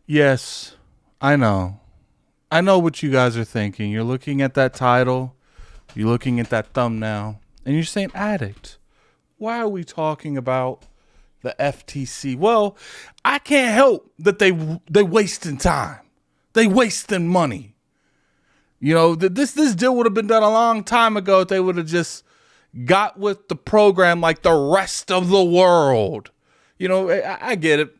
Yes, I know. I know what you guys are thinking. You're looking at that title, you're looking at that thumbnail, and you're saying Addict. Why are we talking about the FTC? Well, I can't help that they wasting time. They wasting money. You know, this deal would have been done a long time ago if they would have just got with the program like the rest of the world. You know, I get it.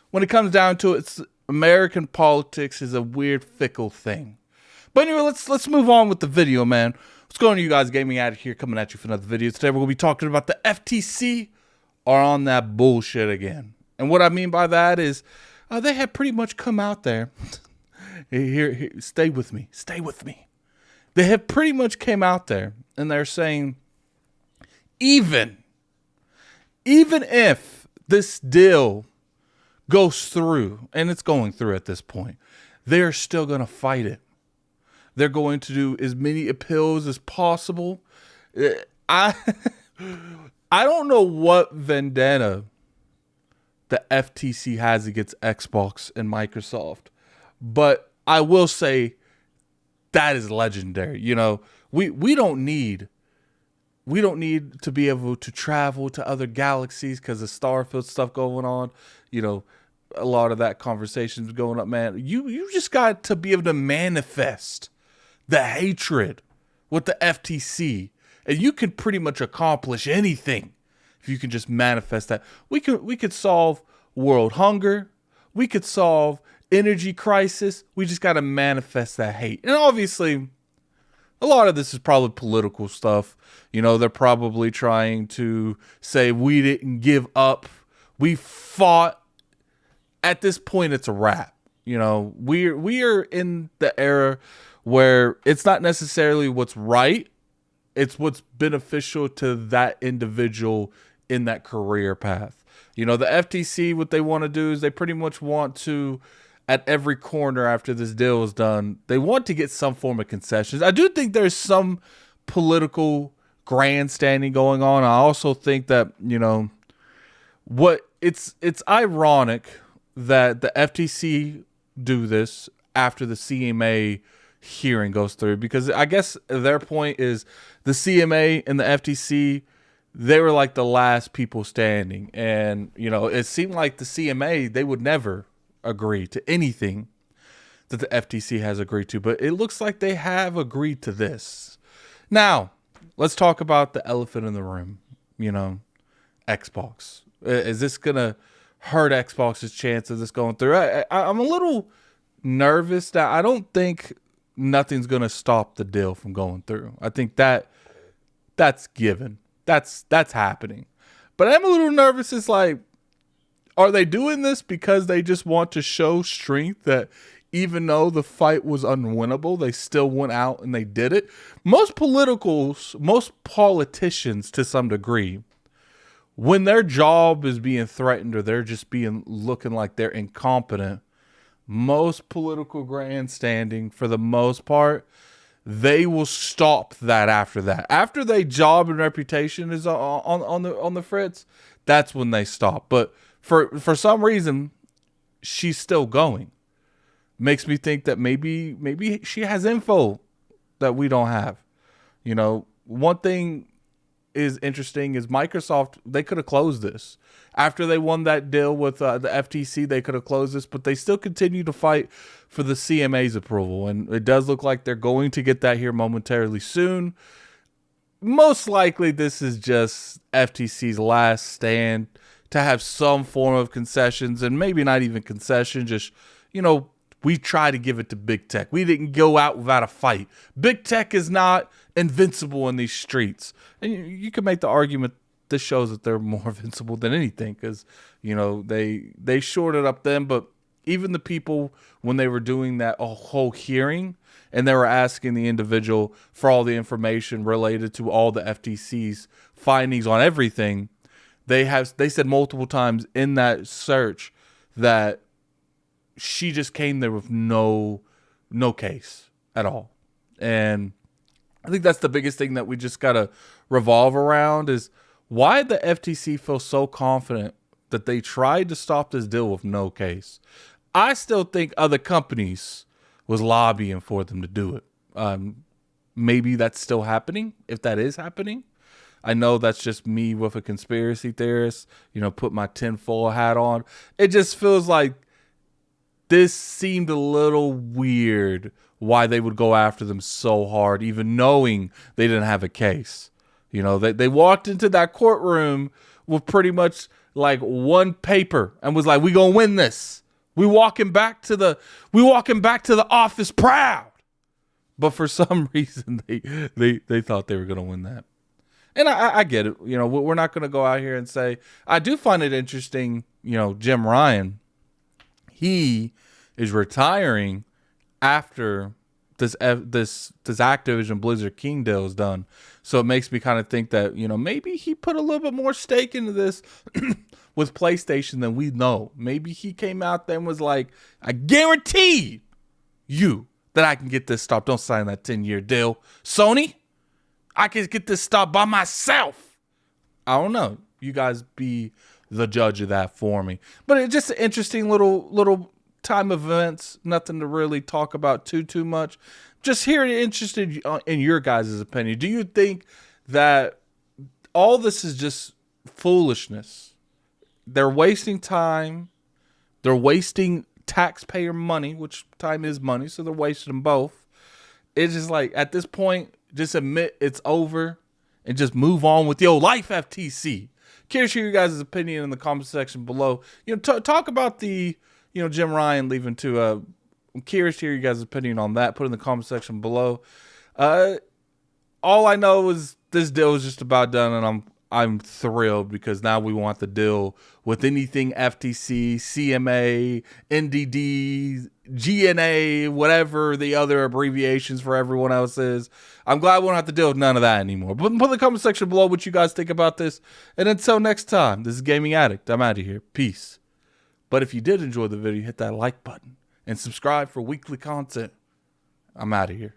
When it comes down to it, American politics is a weird, fickle thing. But anyway, let's move on with the video, man. What's going on, you guys? Gaming Addict here, coming at you for another video. Today we're going to be talking about the FTC are on that bullshit again. And what I mean by that is they had pretty much come out there. Here, stay with me. Stay with me. They have pretty much came out there and they're saying, even if this deal goes through, and it's going through at this point, they're still going to fight it. They're going to do as many appeals as possible. I don't know what vendetta the FTC has against Xbox and Microsoft, but I will say that is legendary. You know, we don't need to be able to travel to other galaxies because of Starfield stuff going on. You know, a lot of that conversation is going up, man. You just got to be able to manifest the hatred with the FTC, and you can pretty much accomplish anything if you can just manifest that. We could solve world hunger. We could solve energy crisis. We just got to manifest that hate. And obviously, a lot of this is probably political stuff. You know, they're probably trying to say we didn't give up. We fought. At this point, it's a wrap. You know, we are in the era where it's not necessarily what's right. It's what's beneficial to that individual in that career path. You know, the FTC, what they want to do is they pretty much want to, at every corner after this deal is done, they want to get some form of concessions. I do think there's some political grandstanding going on. I also think that, you know, it's ironic that the FTC do this after the CMA hearing goes through, because I guess their point is the CMA and the FTC, they were like the last people standing. And, you know, it seemed like the CMA, they would never agree to anything that the FTC has agreed to, but it looks like they have agreed to this. Now, let's talk about the elephant in the room, you know, Xbox. Is this going to hurt Xbox's chance of this going through? I'm a little nervous that I don't think nothing's going to stop the deal from going through. I think that's given. That's happening. But I'm a little nervous. It's like, are they doing this because they just want to show strength that even though the fight was unwinnable, they still went out and they did it? Most politicians to some degree, when their job is being threatened or they're just looking like they're incompetent, most political grandstanding, for the most part, they will stop that after that. After their job and reputation is on the fritz, that's when they stop. But for some reason, she's still going. Makes me think that maybe she has info that we don't have. You know, one thing is interesting is Microsoft, they could have closed this. After they won that deal with the FTC, they could have closed this, but they still continue to fight for the CMA's approval. And it does look like they're going to get that here momentarily soon. Most likely this is just FTC's last stand to have some form of concessions, and maybe not even concession, just, you know, we try to give it to big tech. We didn't go out without a fight. Big tech is not invincible in these streets. And you can make the argument this shows that they're more invincible than anything, because, you know, they shorted up them. But even the people, when they were doing that whole hearing and they were asking the individual for all the information related to all the FTC's findings on everything, they said multiple times in that search that she just came there with no case at all. And I think that's the biggest thing that we just got to revolve around is why the FTC feels so confident that they tried to stop this deal with no case. I still think other companies was lobbying for them to do it. Maybe that's still happening. If that is happening, I know that's just me with a conspiracy theorist, put my tinfoil hat on. It just feels like this seemed a little weird why they would go after them so hard, even knowing they didn't have a case. They walked into that courtroom with pretty much like one paper and was like, we gonna win this. We walking back to the office proud. But for some reason they thought they were gonna win that. And I get it. We're not gonna go out here and say, I do find it interesting, Jim Ryan, he is retiring after this Activision Blizzard King deal is done. So it makes me kind of think that, maybe he put a little bit more stake into this with PlayStation than we know. Maybe he came out there and was like, I guarantee you that I can get this stopped. Don't sign that 10-year deal. Sony, I can get this stopped by myself. I don't know. You guys be the judge of that for me. But it's just an interesting little time of events. Nothing to really talk about too much. Just here, interested in your guys' opinion. Do you think that all this is just foolishness? They're wasting time. They're wasting taxpayer money, which time is money, so they're wasting them both. It's just like, at this point, just admit it's over and just move on with your life, FTC. Curious to hear your guys' opinion in the comment section below. Talk about the, Jim Ryan leaving too. I'm curious to hear you guys' opinion on that. Put it in the comment section below. All I know is this deal is just about done, and I'm thrilled because now we won't have to deal with anything FTC, CMA, NDD, GNA, whatever the other abbreviations for everyone else is. I'm glad we won't have to deal with none of that anymore. But put in the comment section below what you guys think about this. And until next time, this is Gaming Addict. I'm out of here. Peace. But if you did enjoy the video, hit that like button and subscribe for weekly content. I'm out of here.